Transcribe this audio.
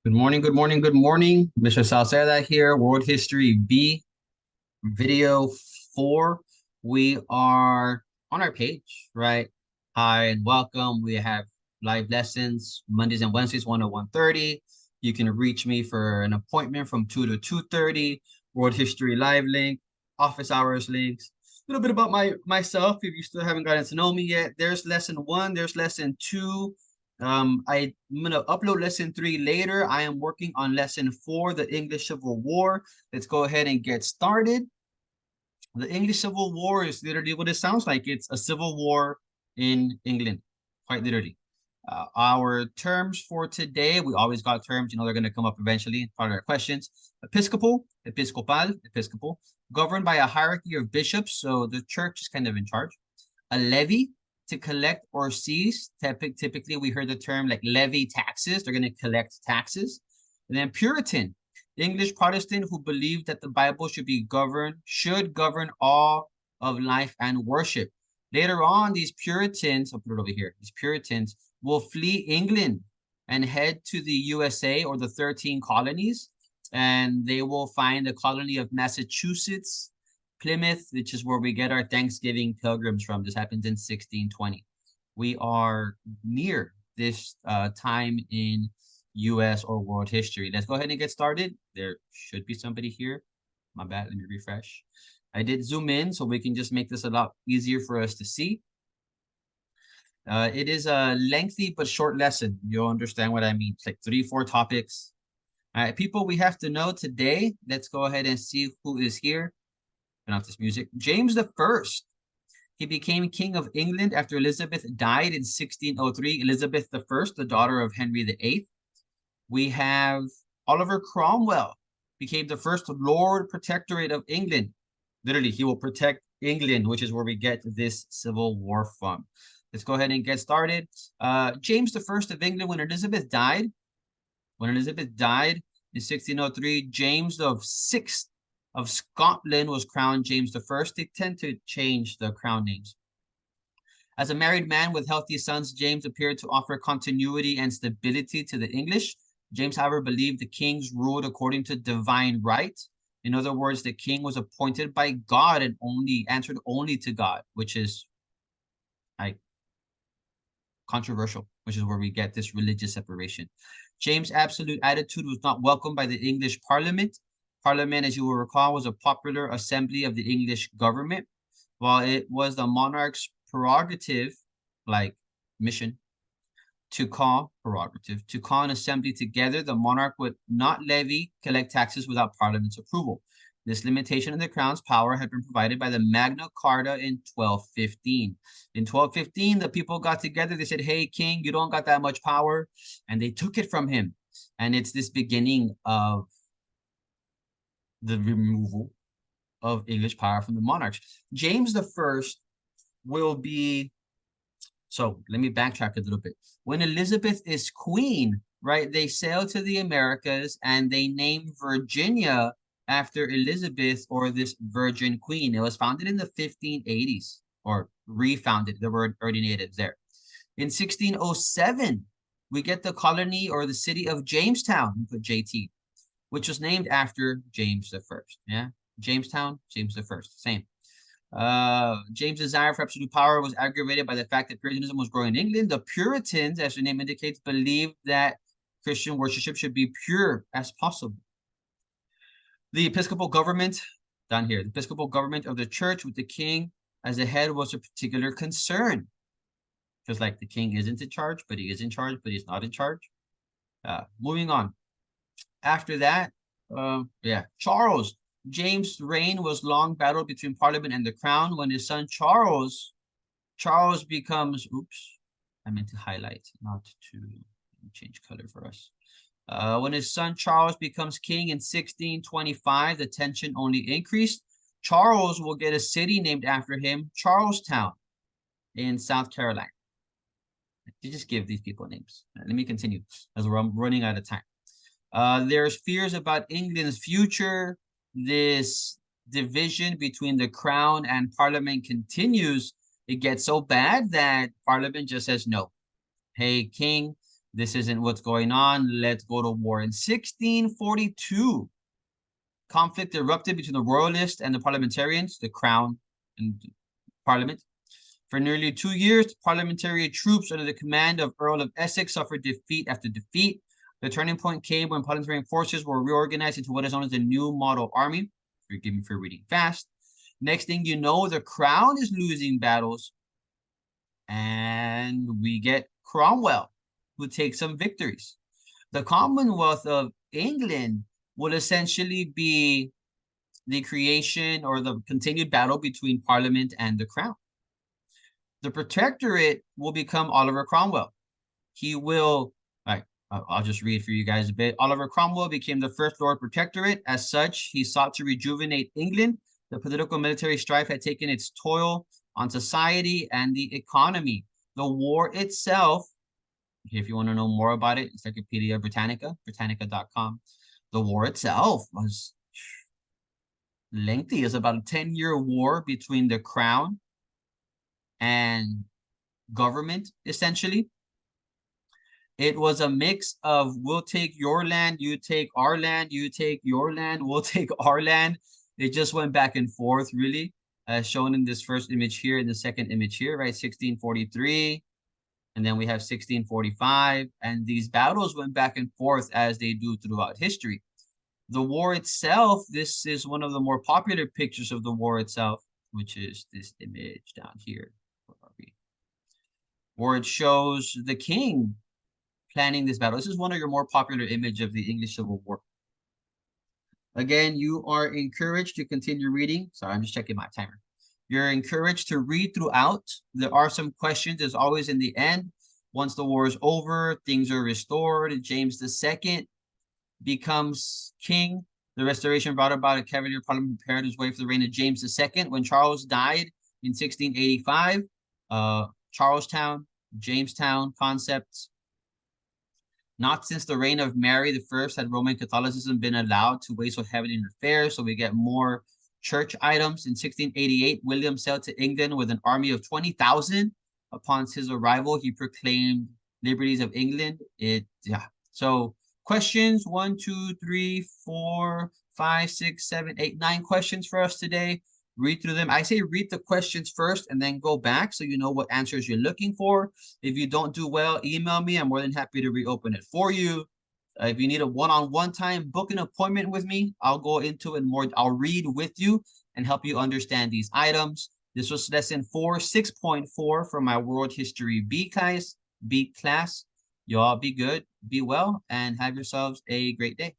Good morning, good morning, good morning. Mr. Salceda here, World History B, video 4. We are on our page, right? Hi and welcome. We have live lessons Mondays and Wednesdays, 1 to 1:30. You can reach me for an appointment from 2 to 2:30. World History Live link, office hours links. A little bit about myself if you still haven't gotten to know me yet. There's lesson 1, there's lesson 2. I'm gonna upload lesson 3 later. I am working on lesson 4, the English Civil War. Let's go ahead and get started. The English Civil War is literally what it sounds like. It's a civil war in England, quite literally. Our terms for today, we always got terms, they're going to come up eventually, part of our questions. Episcopal, episcopal, governed by a hierarchy of bishops, so the church is kind of in charge. A levy, to collect or seize. Typically, we heard the term like levy taxes. They're going to collect taxes. And then Puritan, the English Protestant who believed that the Bible should govern all of life and worship. Later on, these Puritans, I'll put it over here, these Puritans will flee England and head to the USA or the 13 colonies, and they will find the colony of Massachusetts, Plymouth, which is where we get our Thanksgiving pilgrims from. This happens in 1620. We are near this time in US or world history. Let's go ahead and get started. There should be somebody here. My bad, let me refresh. I did zoom in so we can just make this a lot easier for us to see. It is a lengthy but short lesson. You'll understand what I mean. It's like 3-4 topics. All right, people we have to know today. Let's go ahead and see who is here. Turn off this music. James the First. He became King of England after Elizabeth died in 1603. Elizabeth the First, the daughter of Henry VIII. We have Oliver Cromwell, became the first Lord Protectorate of England. Literally, he will protect England, which is where we get this civil war from. Let's go ahead and get started. James the First of England, when Elizabeth died in 1603, James the Sixth of Scotland was crowned James the First. They tend to change the crown names. As a married man with healthy sons, James appeared to offer continuity and stability to the English. James, however, believed the kings ruled according to divine right. In other words, the king was appointed by God and answered only to God, which is like controversial, which is where we get this religious separation. James' absolute attitude was not welcomed by the English Parliament. Parliament, as you will recall, was a popular assembly of the English government. While it was the monarch's prerogative, like mission, to call an assembly together, the monarch would not collect taxes without Parliament's approval. This limitation of the crown's power had been provided by the Magna Carta in 1215. In 1215, the people got together. They said, hey, king, you don't got that much power. And they took it from him. And it's this beginning of the removal of English power from the monarchs. James the First will be, so let me backtrack a little bit. When Elizabeth is queen, right, they sail to the Americas and they name Virginia after Elizabeth, or this virgin queen. It was founded in the 1580s, or refounded. There were already natives there. In 1607, we get the colony or the city of Jamestown, put JT, which was named after James the First. Yeah, Jamestown, James the First, same. James' desire for absolute power was aggravated by the fact that Puritanism was growing in England. The Puritans, as the name indicates, believed that Christian worship should be pure as possible. The Episcopal government, down here, the Episcopal government of the church with the king as the head was a particular concern. Because like the king isn't in charge, but he is in charge, but he's not in charge. Moving on. After that, Charles. James' reign was long battled between Parliament and the Crown. When his son Charles becomes, oops, I meant to highlight, not to change color for us. When his son Charles becomes king in 1625, the tension only increased. Charles will get a city named after him, Charlestown, in South Carolina. You just give these people names. Let me continue as I'm running out of time. There's fears about England's future. This division between the crown and Parliament continues. It gets so bad that Parliament just says no. Hey, king, This isn't what's going on. Let's go to war. In 1642, conflict erupted between the royalists and the parliamentarians, the crown and parliament. For nearly 2 years, parliamentary troops under the command of Earl of Essex suffered defeat after defeat. The turning point came when parliamentary forces were reorganized into what is known as the New Model Army. Forgive me for reading fast. Next thing you know, the crown is losing battles, and we get Cromwell, who takes some victories. The Commonwealth of England will essentially be the creation or the continued battle between Parliament and the Crown. The Protectorate will become Oliver Cromwell. He will, all right, I'll just read for you guys a bit. Oliver Cromwell became the first Lord Protectorate. As such, he sought to rejuvenate England. The political military strife had taken its toll on society and the economy. The war itself, if you want to know more about it, Encyclopedia Britannica, Britannica.com. The war itself was lengthy. It's about a 10-year war between the crown and government, essentially. It was a mix of we'll take your land, you take our land, you take your land, we'll take our land. It just went back and forth, really, as shown in this first image here, in the second image here, right? 1643, and then we have 1645, and these battles went back and forth as they do throughout history. The war itself, this is one of the more popular pictures of the war itself, which is this image down here, where it shows the king planning this battle. This is one of your more popular image of the English Civil War. Again, you are encouraged to continue reading. Sorry, I'm just checking my timer. You're encouraged to read throughout. There are some questions, as always, in the end. Once the war is over, things are restored. James II becomes king. The restoration brought about a Cavalier Parliament prepared his way for the reign of James II. When Charles died in 1685, Charlestown, Jamestown concepts. Not since the reign of Mary I had Roman Catholicism been allowed to weigh so heavily in affairs, so we get more church items. In 1688, William sailed to England with an army of 20,000. Upon his arrival, he proclaimed liberties of England. So questions, 1, 2, 3, 4, 5, 6, 7, 8, 9 questions for us today. Read through them. I say read the questions first and then go back so you know what answers you're looking for. If you don't do well, email me. I'm more than happy to reopen it for you. If you need a one-on-one time, book an appointment with me. I'll go into it more. I'll read with you and help you understand these items. This was lesson 4, 6.4 for my World History B class. Y'all be good, be well, and have yourselves a great day.